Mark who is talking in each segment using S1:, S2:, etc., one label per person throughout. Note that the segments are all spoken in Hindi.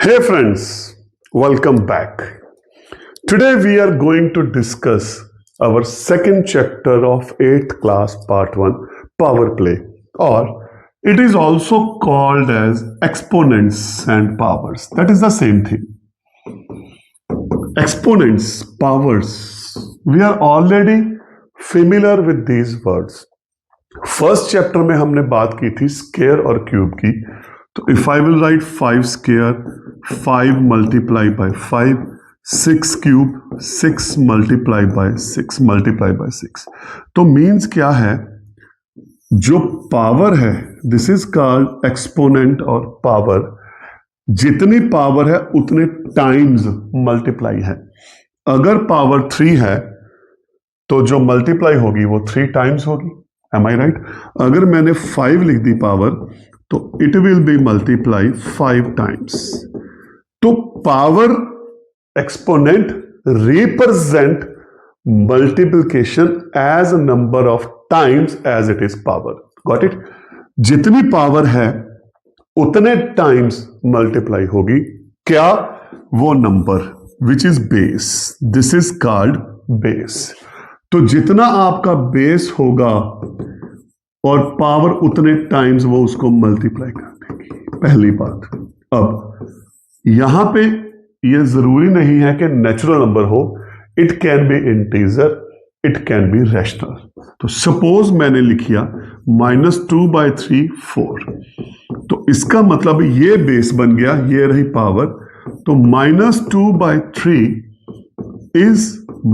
S1: Hey friends, welcome back. Today we are going to discuss our second chapter of 8th class part 1 power play, or it is also called as exponents and powers. That is the same thing. Exponents, powers. We are already familiar with these words. First chapter में हमने बात की थी स्केयर और क्यूब की. तो if I will write 5 square 5 multiply by 5 6 cube 6 multiply by 6 multiply by 6, तो मीन्स क्या है, जो पावर है दिस इज कॉल्ड एक्सपोनेंट और पावर. जितनी पावर है उतने टाइम्स मल्टीप्लाई है. अगर पावर 3 है तो जो मल्टीप्लाई होगी वो 3 टाइम्स होगी. Am I right? अगर मैंने 5 लिख दी पावर तो it will be multiply 5 times. तो power exponent represent multiplication as a number of times as it is power. Got it? जितनी पावर है उतने टाइम्स मल्टीप्लाई होगी. क्या? वो number which is base. This is called base. तो जितना आपका बेस होगा और पावर उतने टाइम्स वो उसको मल्टीप्लाई कर देगी. पहली बात. अब यहां पे ये जरूरी नहीं है कि नेचुरल नंबर हो. It can be integer, it can be rational. तो सपोज मैंने लिखिया -2/3 4, तो इसका मतलब ये बेस बन गया, ये रही पावर. तो -2/3 इज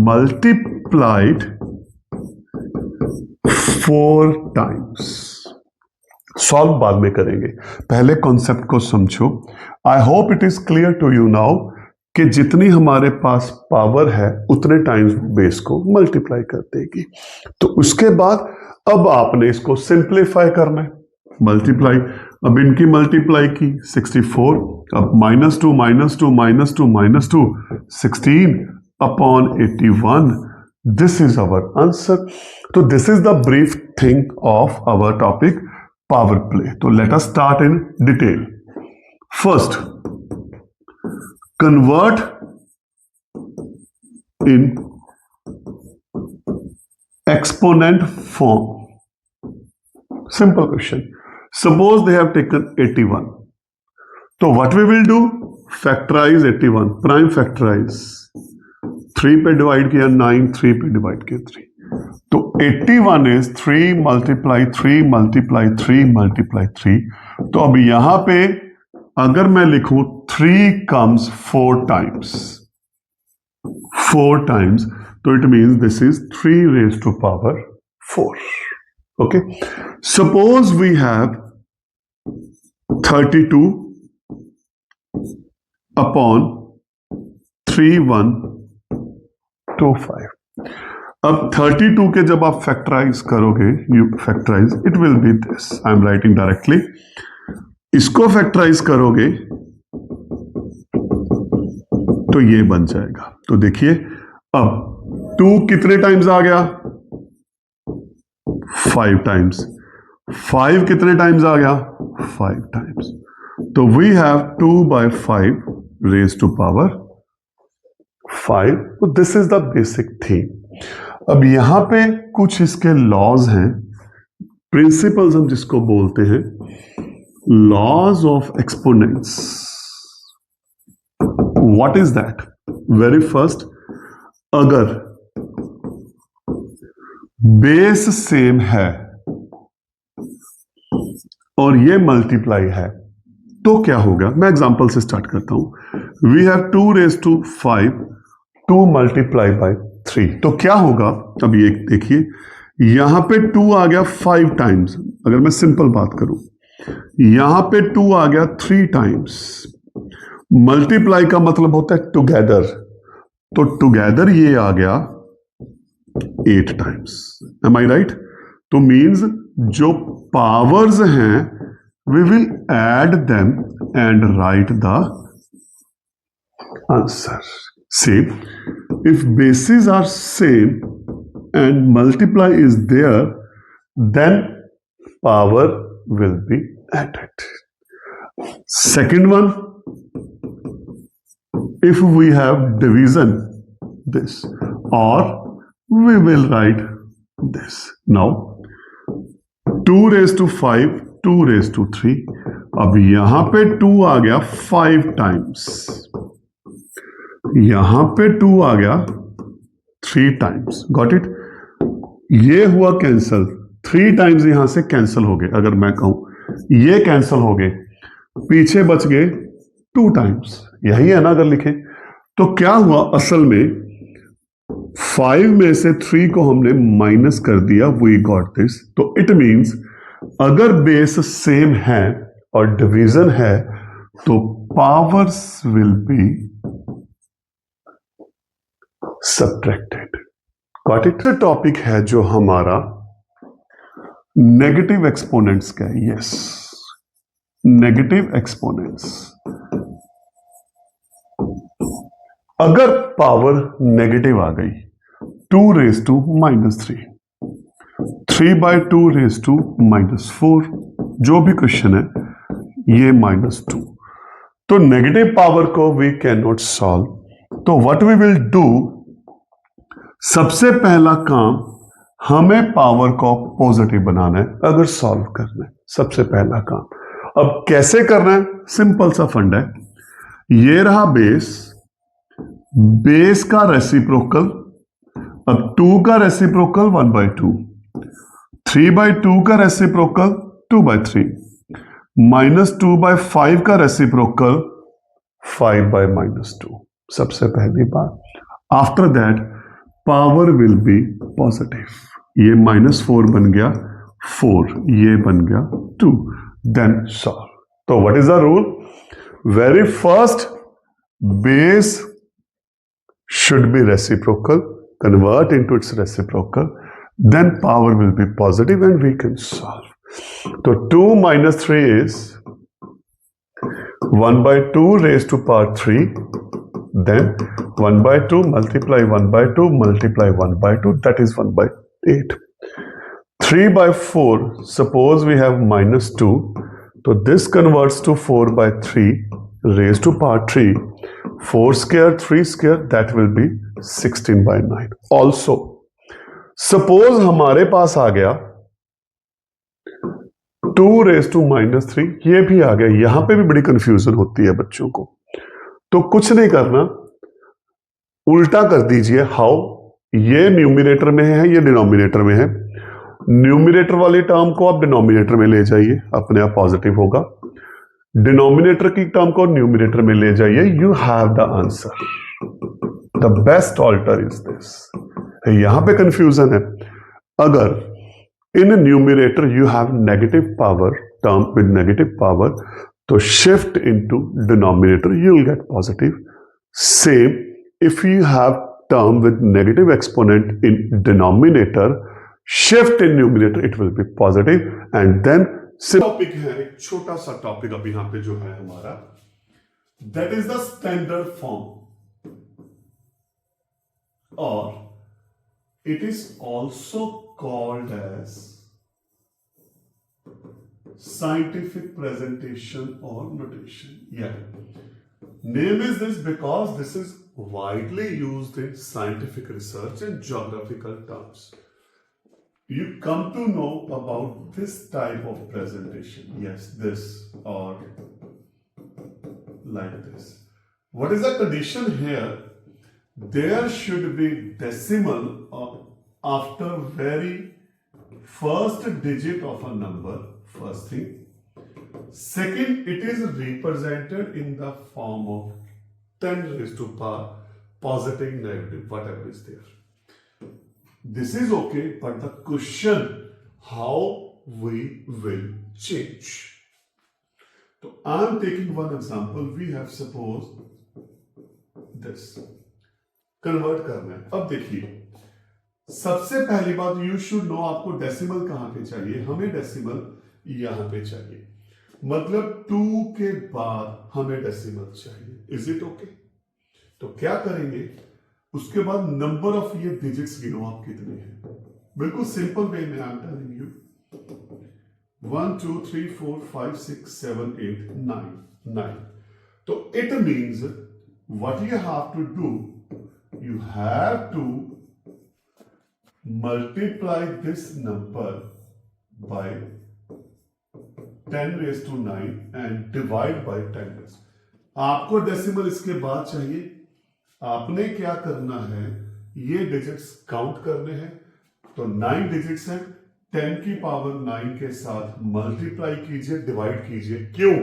S1: multiplied 4 times. सॉल्व बाद में करेंगे, पहले कॉन्सेप्ट को समझो. I hope it is clear to you now कि जितनी हमारे पास पावर है उतने टाइम्स बेस को मल्टीप्लाई कर देगी. तो उसके बाद अब आपने इसको सिंप्लीफाई करना है. मल्टीप्लाई, अब इनकी मल्टीप्लाई की 64, अब -2 -2 -2 -2 16 upon 81. This is our answer. So this is the brief thing of our topic power play. So let us start in detail. First, convert in exponent form. Simple question. Suppose they have taken 81. So what we will do? Factorize 81. Prime factorize. 3 पे डिवाइड किया 9, 3 पे डिवाइड किया 3. तो 81 इज 3 मल्टीप्लाई 3 मल्टीप्लाई 3 मल्टीप्लाई 3. तो अब यहां पे अगर मैं लिखूं 3 कम्स 4 टाइम्स, 4 टाइम्स, तो it means this is 3 raise to power 4. Okay. Suppose we have 32 upon 3125. अब 32 के जब आप फैक्टराइज करोगे, you factorise, it will be this. I am writing directly. इसको फैक्टराइज करोगे तो ये बन जाएगा. तो देखिए अब 2 कितने टाइम्स आ गया? 5 टाइम्स. 5 कितने टाइम्स आ गया? 5 टाइम्स. तो we have 2/5 raise to power 5. तो this is the basic thing. अब यहां पे कुछ इसके लॉज हैं, प्रिंसिपल्स हम जिसको बोलते हैं laws of exponents. What is that? Very first, अगर बेस सेम है और ये मल्टीप्लाई है तो क्या होगा? मैं एग्जांपल से स्टार्ट करता हूं. We have 2 raise to 5, 2 multiply by 3. तो क्या होगा? अब ये देखिए, यहां पे 2 आ गया 5 टाइम्स. अगर मैं सिंपल बात करूं, यहां पे 2 आ गया 3 टाइम्स. मल्टीप्लाई का मतलब होता है टुगेदर, तो टुगेदर ये आ गया 8 टाइम्स. एम आई राइट? तो मीन्स जो पावर्स हैं we will add them and write the answer. See, if bases are same and multiply is there, then power will be added. Second one, if we have division this, or we will write this. Now 2 raised to 5, 2 raised to 3. अब यहां पे 2 आ गया 5 टाइम्स, यहां पे 2 आ गया 3 टाइम्स. Got it? ये हुआ कैंसल, 3 टाइम्स यहां से कैंसल हो गए. अगर मैं कहूं ये कैंसल हो गए, पीछे बच गए 2 टाइम्स. यही है ना अगर लिखें तो. क्या हुआ असल में 5 में से 3 को हमने माइनस कर दिया, वी गॉट दिस. तो इट मींस अगर बेस सेम है और डिवीजन है तो powers will be subtracted. Got it? Topic है जो हमारा नेगेटिव एक्सपोनेंट्स का है. Yes, negative exponents. अगर पावर नेगेटिव आ गई, 2 रेज टू -3, 3/2 रेज टू -4, जो भी क्वेश्चन है ये -2. तो नेगेटिव पावर को वी कैन नॉट सॉल्व. तो व्हाट वी विल डू, सबसे पहला काम हमें पावर को पॉजिटिव बनाना है अगर सॉल्व करना है. सबसे पहला काम. अब कैसे करना है? सिंपल सा फंड है. ये रहा बेस, बेस का रेसिप्रोकल. अब 2 का रेसिप्रोकल 1/2, 3/2 का रेसिप्रोकल 2/3, -2/5 का रेसिप्रोकल 5/-2. सबसे पहली बात. After that power will be positive. ये -4 बन गया 4, ये बन गया 2. Then solve. तो what is the rule? Very first base should be reciprocal, convert into its reciprocal, then power will be positive and we can solve. So 2 minus 3 is 1/2 raised to power 3, then 1/2 multiply 1/2 multiply 1/2, that is 1/8. 3/4, suppose we have -2, so this converts to 4/3 raised to power 3. 4 square 3 square, that will be 16/9. Also suppose हमारे पास आ गया 2 raised to -3, ये भी आ गया. यहां पे भी बड़ी कंफ्यूजन होती है बच्चों को. तो कुछ नहीं करना, उल्टा कर दीजिए. हाउ? ये न्यूमिनेटर में है, ये डिनोमिनेटर में है. न्यूमिनेटर वाली टर्म को आप डिनोमिनेटर में ले जाइए, अपने आप पॉजिटिव होगा. डिनोमिनेटर की टर्म को न्यूमिनेटर में ले जाइए. You have the answer. The best alter is this. यहां पे कंफ्यूजन है. अगर in numerator you have negative power, term with negative power, तो shift into denominator, you will get positive. Same if you have term with negative exponent in denominator, shift in numerator, it will be positive. And then topic है, एक छोटा सा टॉपिक अब यहां पे जो है हमारा, that is the standard form, और it is also called as scientific presentation और notation. Yeah. Name is this because this is widely used in scientific research and geographical terms. You come to know about this type of presentation. Yes, this or like this. What is the condition here? There should be decimal after very first digit of a number, first thing. Second, it is represented in the form of 10 raised to power positive, negative, whatever is there. This is okay, but the question how we will change. So I am taking one example. We have suppose this. Convert करना है. अब देखिए, सबसे पहली बात you should know आपको डेसिमल कहां पे चाहिए. हमें डेसिमल यहां पे चाहिए. मतलब 2 के बाद हमें डेसिमल चाहिए. Is it okay? तो क्या करेंगे, उसके बाद नंबर ऑफ ये डिजिट्स गिनो आप कितने हैं. बिल्कुल सिंपल वे में आई एम टेलिंग यू. 1 2 3 4 5 6 7 8 9. तो it means what you have to do, you have to multiply this number by 10 raised to 9 and divide by 10 raised. आपको डेसिमल इसके बाद चाहिए. आपने क्या करना है, ये डिजिट्स काउंट करने हैं. तो 9 डिजिट्स हैं, 10 की पावर 9 के साथ मल्टीप्लाई कीजिए, डिवाइड कीजिए. क्यों?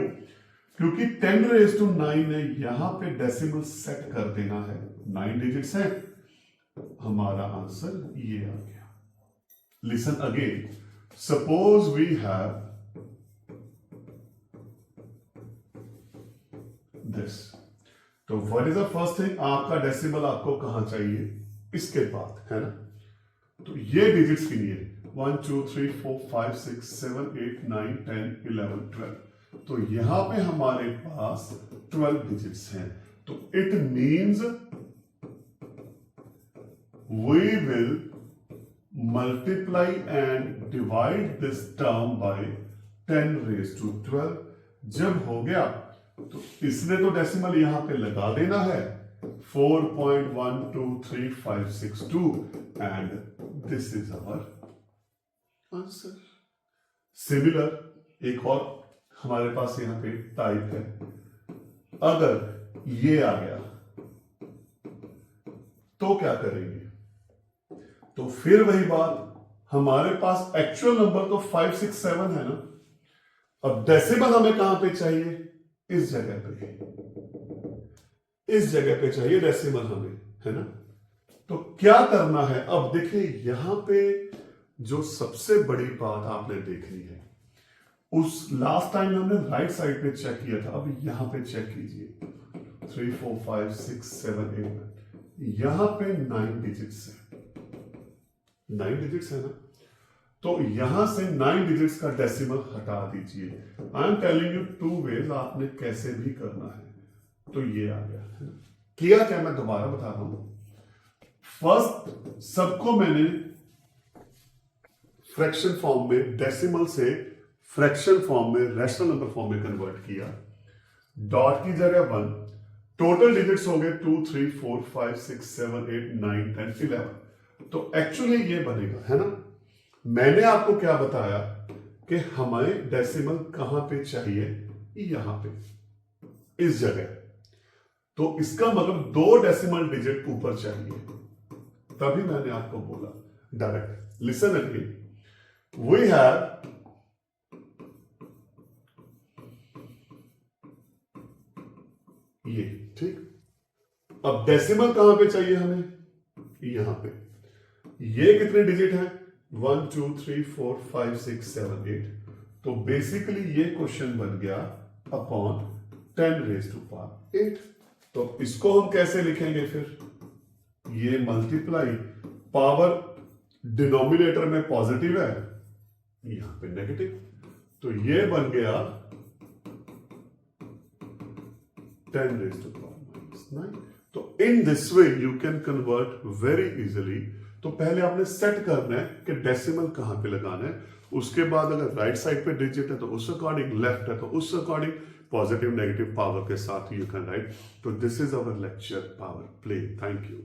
S1: क्योंकि 10 रेज टू 9 है, यहां पे डेसिमल सेट कर देना है. 9 डिजिट्स हैं, हमारा आंसर ये आ गया. Listen again. Suppose we have this. तो what is the first thing, आपका डेसिमल आपको कहां चाहिए, इसके बाद, है ना. तो ये डिजिट्स गिनिए. 1 2 3 4 5 6 7 8 9 10 11 12. तो यहां पे हमारे पास 12 डिजिट्स हैं. तो it means we will multiply and divide this term by 10 raise to 12. जब हो गया तो इसने तो डेसिमल यहां पे लगा देना है. 4.123562 and this is our answer. Similar एक और हमारे पास यहां पे टाइप है. अगर ये आ गया तो क्या करेंगे, तो फिर वही बात, हमारे पास एक्चुअल नंबर तो 5 6 7 है ना. अब डेसिमल हमें कहां पे चाहिए, इस जगह पे, इस जगह पे चाहिए डेसिमल हमें, है ना. तो क्या करना है, अब देखिए यहां पे जो सबसे बड़ी बात आपने देखनी है, उस लास्ट टाइम हमने राइट साइड पे चेक किया था, अब यहां पे चेक कीजिए. 3 4 5 6 7 8 9, यहां पे 9 डिजिट्स है. 9 डिजिट्स है ना. तो यहां से 9 डिजिट्स का डेसिमल हटा दीजिए. I am telling you 2 ways, आपने कैसे भी करना है. तो ये आ गया है ना. किया क्या, मैं दोबारा बता रहा हूं. फर्स्ट सबको मैंने फ्रैक्शन फॉर्म में, डेसिमल से फ्रैक्शन फॉर्म में, रैशनल नंबर फॉर्म में कन्वर्ट किया. डॉट की जगह 1, टोटल डिजिट्स हो गए 2 3 4 5 6 7 8 9 10 11. तो एक्चुअली ये बनेगा, है ना. मैंने आपको क्या बताया कि हमें डेसिमल कहां पे चाहिए, यहां पे, इस जगह. तो इसका मतलब 2 डेसिमल डिजिट ऊपर चाहिए, तभी मैंने आपको बोला direct. Listen again. We have ये, ठीक. अब डेसिमल कहां पे चाहिए हमें, यहां पे. ये कितने डिजिट हैं, 1 2 3 4 5 6 7 8. तो बेसिकली ये क्वेश्चन बन गया अपॉन 10 रेज टू पावर 8. तो इसको हम कैसे लिखेंगे फिर, ये मल्टीप्लाई, पावर डिनोमिनेटर में पॉजिटिव है, यहां पे नेगेटिव. तो ये बन गया 10 रेज टू पावर -9. तो in this way you can convert very easily. तो पहले आपने सेट करना है कि डेसिमल कहां पे लगाना है. उसके बाद अगर राइट साइड पे डिजिट है तो उस अकॉर्डिंग, लेफ्ट है तो उस अकॉर्डिंग, पॉजिटिव नेगेटिव पावर के साथ यू कैन राइट. तो this is our lecture power play. Thank you.